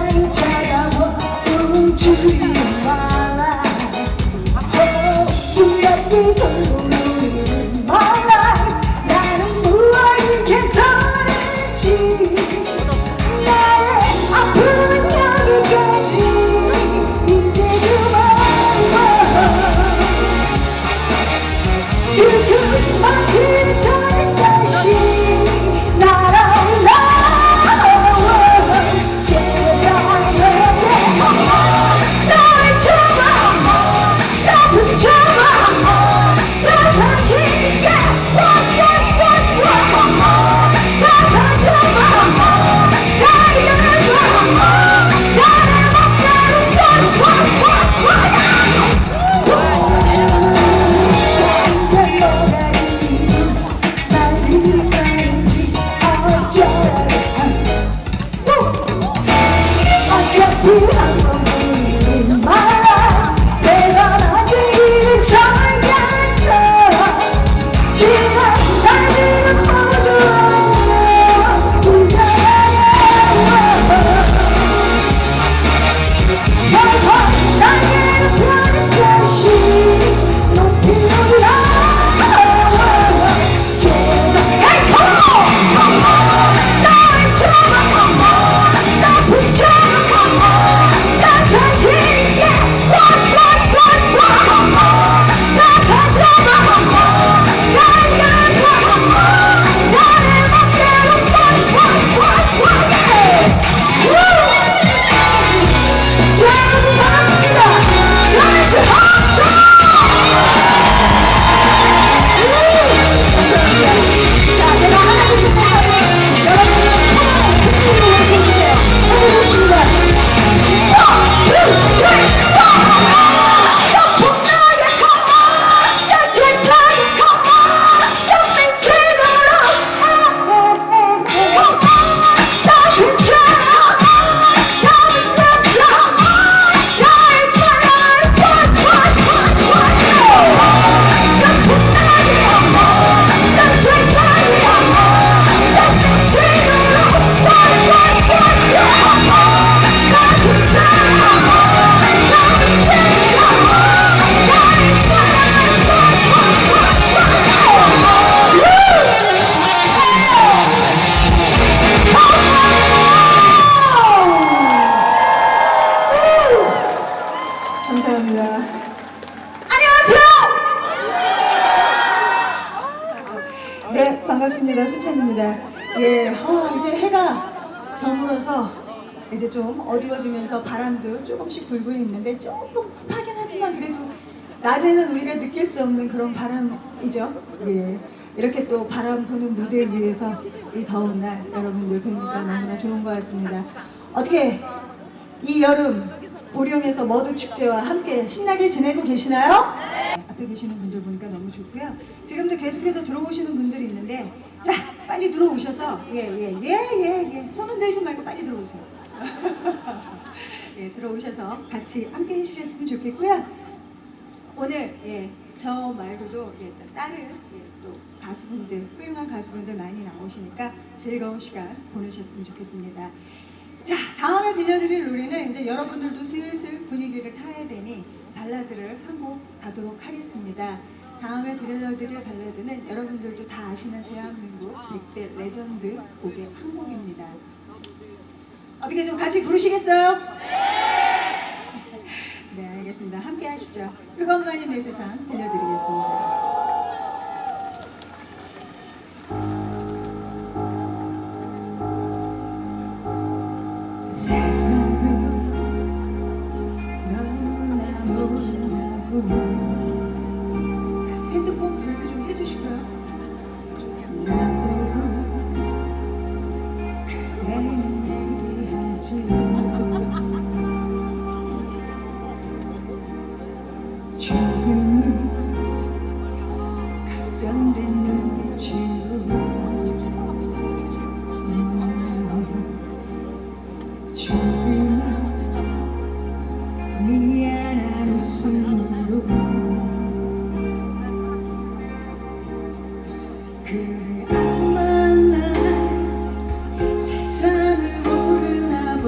날 찾아와 Won't you be my life 수염이 돌는 my life 나는 무얼 개선했지 나의 아픔은 여기까지 이제 그만 그만 지나가는 다시 날아올라 감사합니다. 안녕하세요. 네, 반갑습니다. 순찬입니다. 예, 이제 해가 저물어서 이제 좀 어두워지면서 바람도 조금씩 불고 있는데 조금 습하긴 하지만 그래도 낮에는 우리가 느낄 수 없는 그런 바람이죠. 예, 이렇게 또 바람 부는 무대 위에서 이 더운 날 여러분들 뵈니까 너무나 좋은 것 같습니다. 어떻게 이 여름 보령에서 머드축제와 함께 신나게 지내고 계시나요? 네. 앞에 계시는 분들 보니까 너무 좋고요. 지금도 계속해서 들어오시는 분들이 있는데 자, 빨리 들어오셔서 손 흔들지 말고 빨리 들어오세요. 예, 들어오셔서 같이 함께 해주셨으면 좋겠고요. 오늘 저 말고도 또 다른 또 가수분들, 훌륭한 가수분들 많이 나오시니까 즐거운 시간 보내셨으면 좋겠습니다. 자, 다음에 들려드릴 노래는 이제 여러분들도 슬슬 분위기를 타야 되니 발라드를 한 곡 가도록 하겠습니다. 다음에 들려드릴 발라드는 여러분들도 다 아시는 대한민국 100대 레전드 곡의 한 곡입니다. 어떻게 좀 같이 부르시겠어요? 네, 알겠습니다. 함께 하시죠. 그것만이 내 세상 들려드리겠습니다. 자, 핸드폰 불도 좀 해주시고요. 조금 걱정된 눈빛으로 조금 미안한 웃음으로 그래 아마 난 세상을 모르나 봐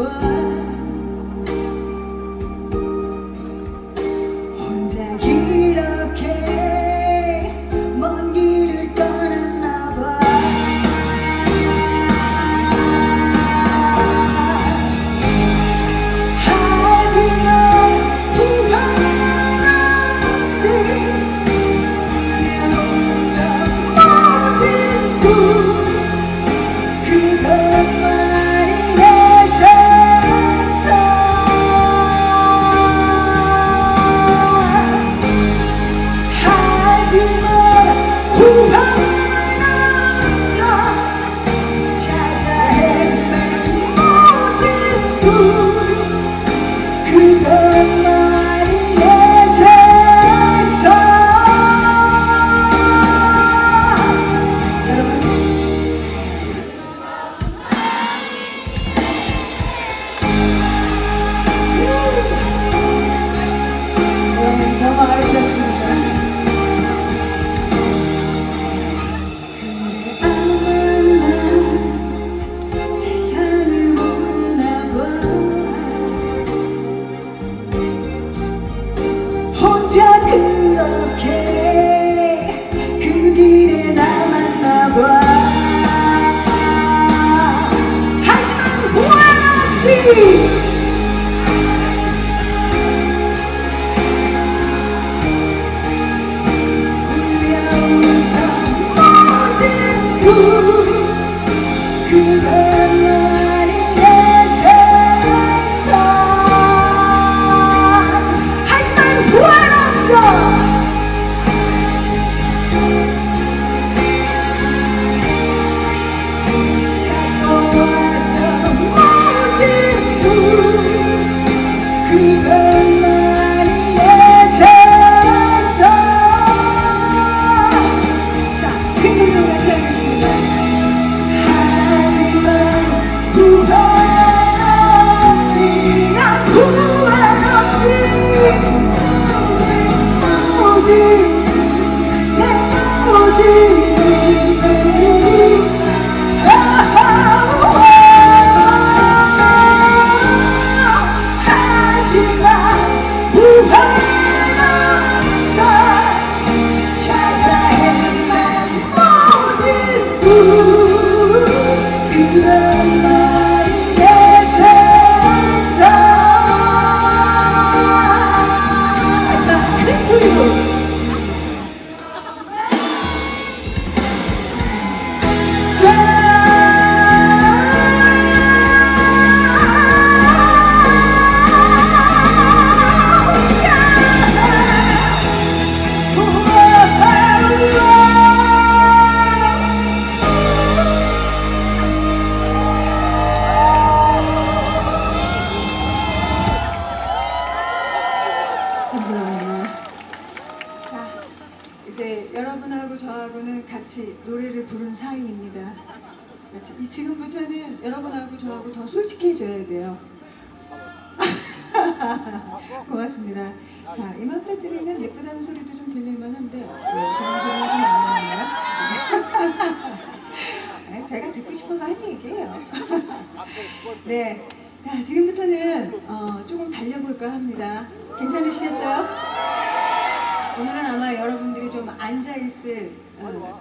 그것만이 내 세상. 여러분 너무 아름답습니다. 세상을 몰라봐 혼자 그렇게 그 길에 남았나봐. 하지만 후회는 없지. 그것만이 내 세상. 하지만 후회는 없어. 갖고왔던 모든 그것만이 내 세상. 자, 큰 소리로 같이 하겠습니다. 후회 없지. 난 후회 없지. 모든 내 모든 하지만 후회는 없어. 찾아 헤맨 모든 그것만이 내 세상. 마지막 큰 소리로. 감사합니다. 자, 이제 여러분하고 저하고는 같이 노래를 부른 사이입니다. 지금부터는 여러분하고 저하고 더 솔직해져야 돼요. 고맙습니다. 자, 이맘때쯤이면 예쁘다는 소리도 좀 들릴만한데 그런 소리는 좀 안 나네요. 제가 듣고 싶어서 한 얘기예요. 네, 자, 지금부터는 조금 달려볼까 합니다. 괜찮으시겠어요? 오늘은 아마 여러분들이 좀 앉아있을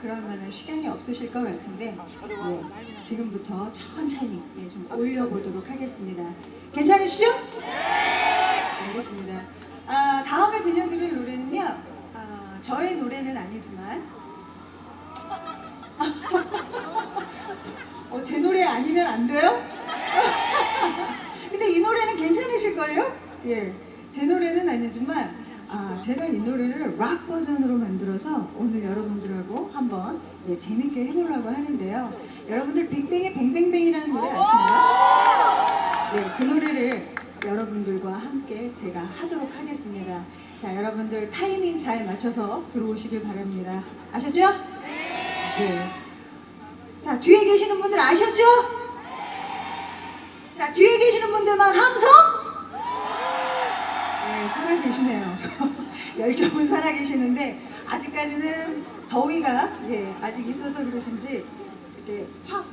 그런 만한 시간이 없으실 것 같은데 네, 지금부터 천천히 좀 올려보도록 하겠습니다. 괜찮으시죠? 네! 알겠습니다. 다음에 들려드릴 노래는요, 저의 노래는 아니지만 제 노래 아니면 안 돼요? 근데 이 노래는 괜찮으실걸요? 예, 제 노래는 아니지만 제가 이 노래를 락 버전으로 만들어서 오늘 여러분들하고 한번 재밌게 해보려고 하는데요. 여러분들 빅뱅의 뱅뱅뱅이라는 노래 아시나요? 네, 그 노래를 여러분들과 함께 제가 하도록 하겠습니다. 자, 여러분들 타이밍 잘 맞춰서 들어오시길 바랍니다. 아셨죠? 네. 자, 뒤에 계시는 분들 아셨죠? 자, 뒤에 계시는 분들만 함성? 네, 살아계시네요. 열정은 살아계시는데 아직까지는 더위가 아직 있어서 그러신지 이렇게 확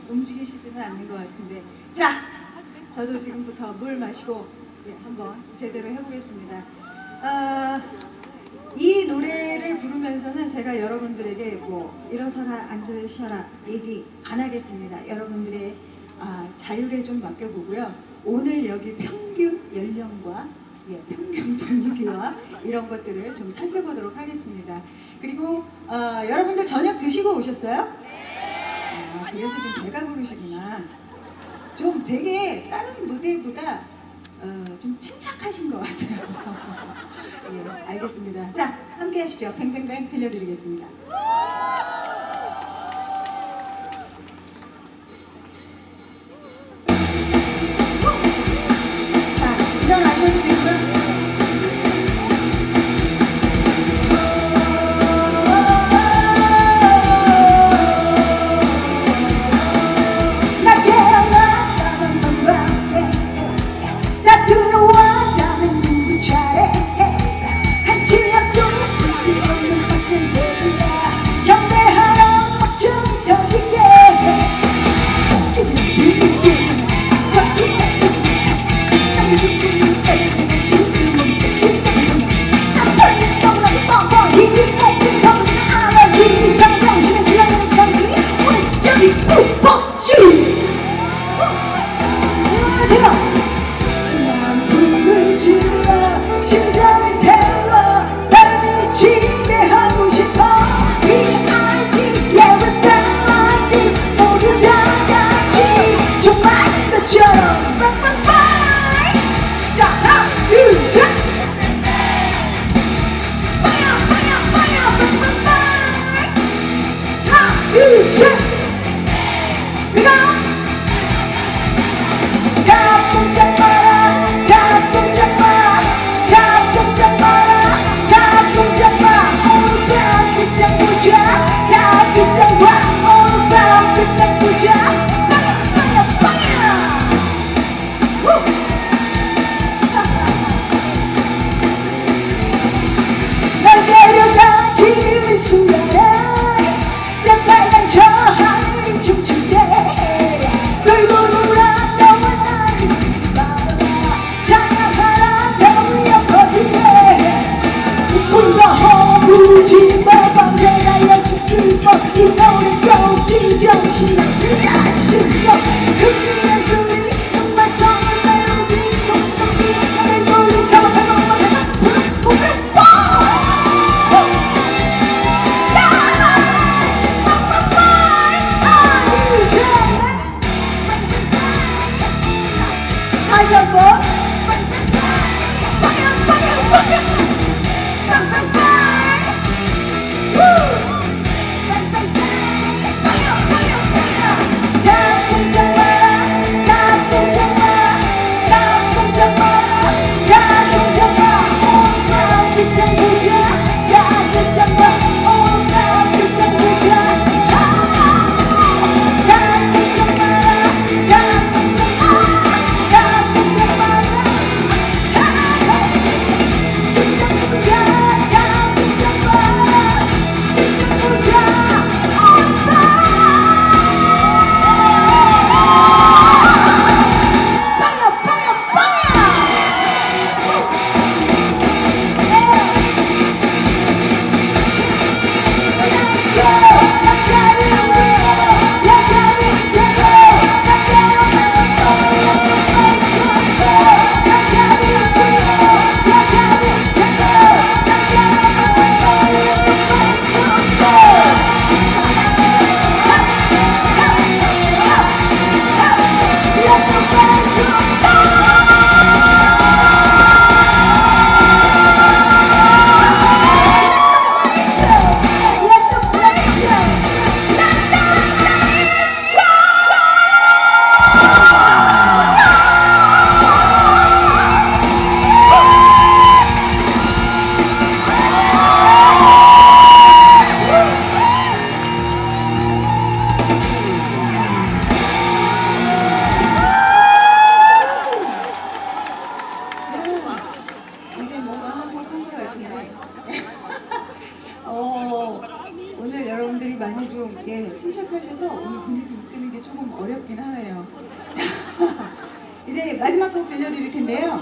움직이시지는 않는 것 같은데, 자, 저도 지금부터 물 마시고 한번 제대로 해보겠습니다. 이 노래를 부르면서는 제가 여러분들에게 뭐 일어서라 앉으셔라 얘기 안 하겠습니다. 여러분들의 자율에 좀 맡겨보고요. 오늘 여기 평균 연령과 평균 분위기와 이런 것들을 좀 살펴보도록 하겠습니다. 그리고 여러분들 저녁 드시고 오셨어요? 그래서 좀 배가 부르시구나. 좀 되게 다른 무대보다 좀 침착하신 것 같아요. 예, 알겠습니다. 자, 함께 하시죠. 뱅뱅뱅 들려드리겠습니다. 오늘 여러분들이 많이 좀 침착하셔서 오늘 분위기 이끄는 게 조금 어렵긴 하네요. 자, 이제 마지막 곡 들려드릴 텐데요.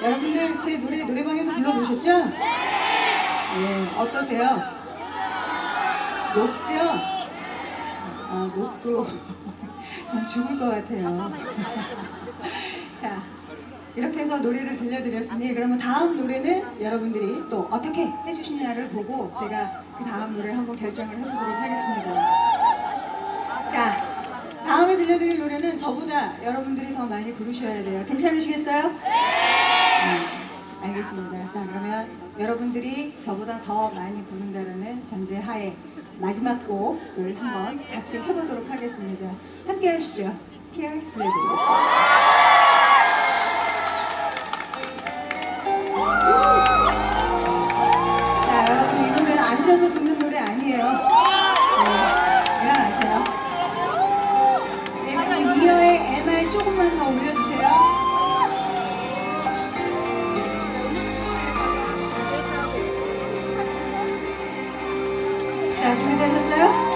여러분들 제 노래 노래방에서 불러보셨죠? 네, 어떠세요? 높죠? 높고 전 죽을 것 같아요. 자, 이렇게 해서 노래를 들려드렸으니 그러면 다음 노래는 여러분들이 또 어떻게 해주시냐를 보고 제가 그 다음 노래를 한번 결정을 해보도록 하겠습니다. 자, 다음에 들려드릴 노래는 저보다 여러분들이 더 많이 부르셔야 돼요. 괜찮으시겠어요? 네, 알겠습니다. 자, 그러면 여러분들이 저보다 더 많이 부른다는 전제하에 마지막 곡을 한번 같이 해보도록 하겠습니다. 함께 하시죠. Tears 들려드리겠습니다. 자, 여러분 이 노래는 앉아서 듣는 노래 아니에요. 일어나세요. 네, 그럼 이어의 MR 조금만 더 올려주세요. 자, 준비되셨어요?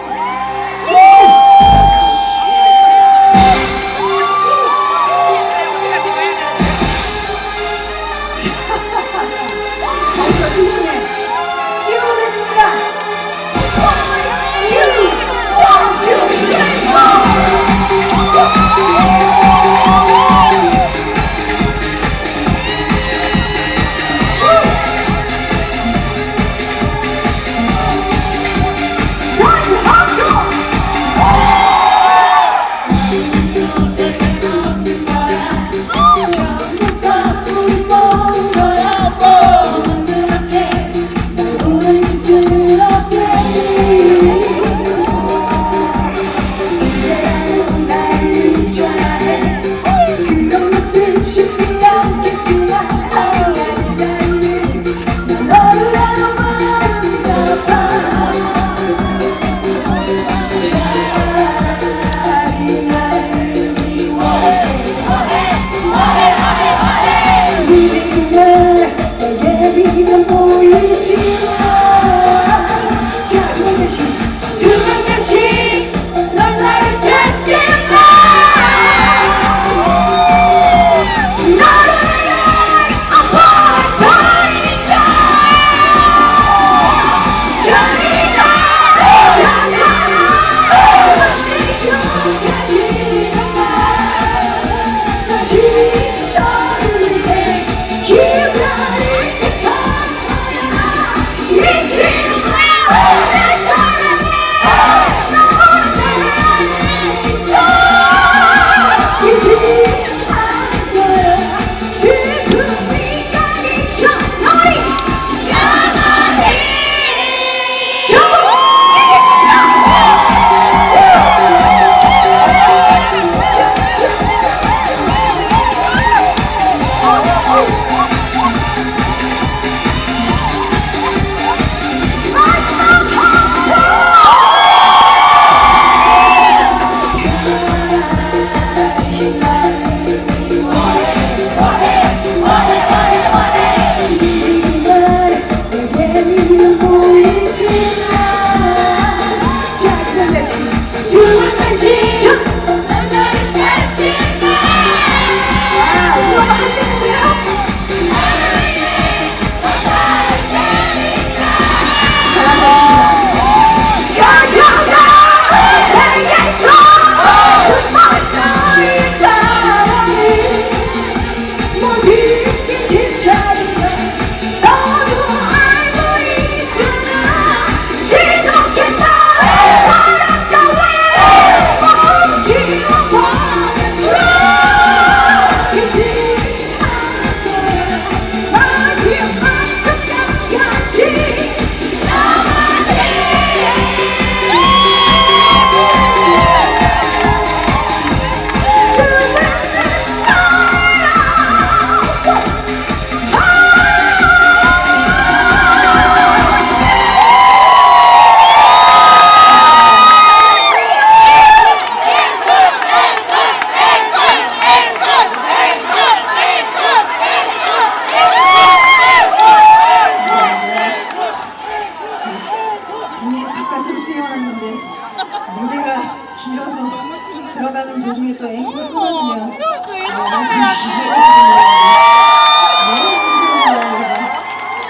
들어가는 도중에 또 앵콜 끊어주면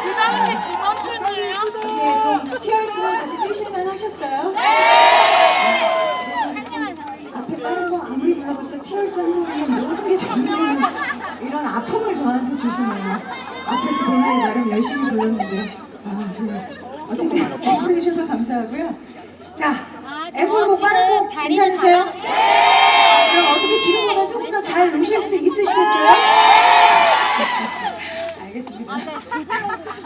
그 다음에 김원준이에요? 근데 좀 티얼스는 같이 뛰실만 하셨어요? 앞에 다른 거 아무리 불러봤자 티얼스 한 번이면 모든 게 정리되는 이런 아픔을 저한테 주시네요. 앞에도 되게 나름 열심히 불렀는데 어쨌든 앵콜 해주셔서 감사하고요. 자, 앵콜곡 빠른 곡 괜찮으세요? 그럼 어떻게 지금보다 조금 더 잘 노실 수 있으시겠어요? 알겠습니다.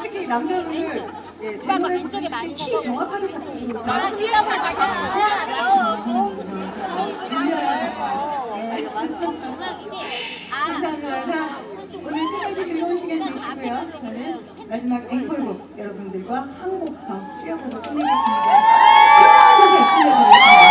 특히 남자분들 제 노래 부르실 때키 정확하게 잡고 부르세요. 들려요 정말. 완전 중앙이게. 감사합니다. 자, 오늘 끝까지 즐거운 시간 되시고요. 저는 마지막 앵콜곡 여러분들과 한 곡 더 뛰어보고 끝내겠습니다. 현명한 선택 들려드리겠습니다.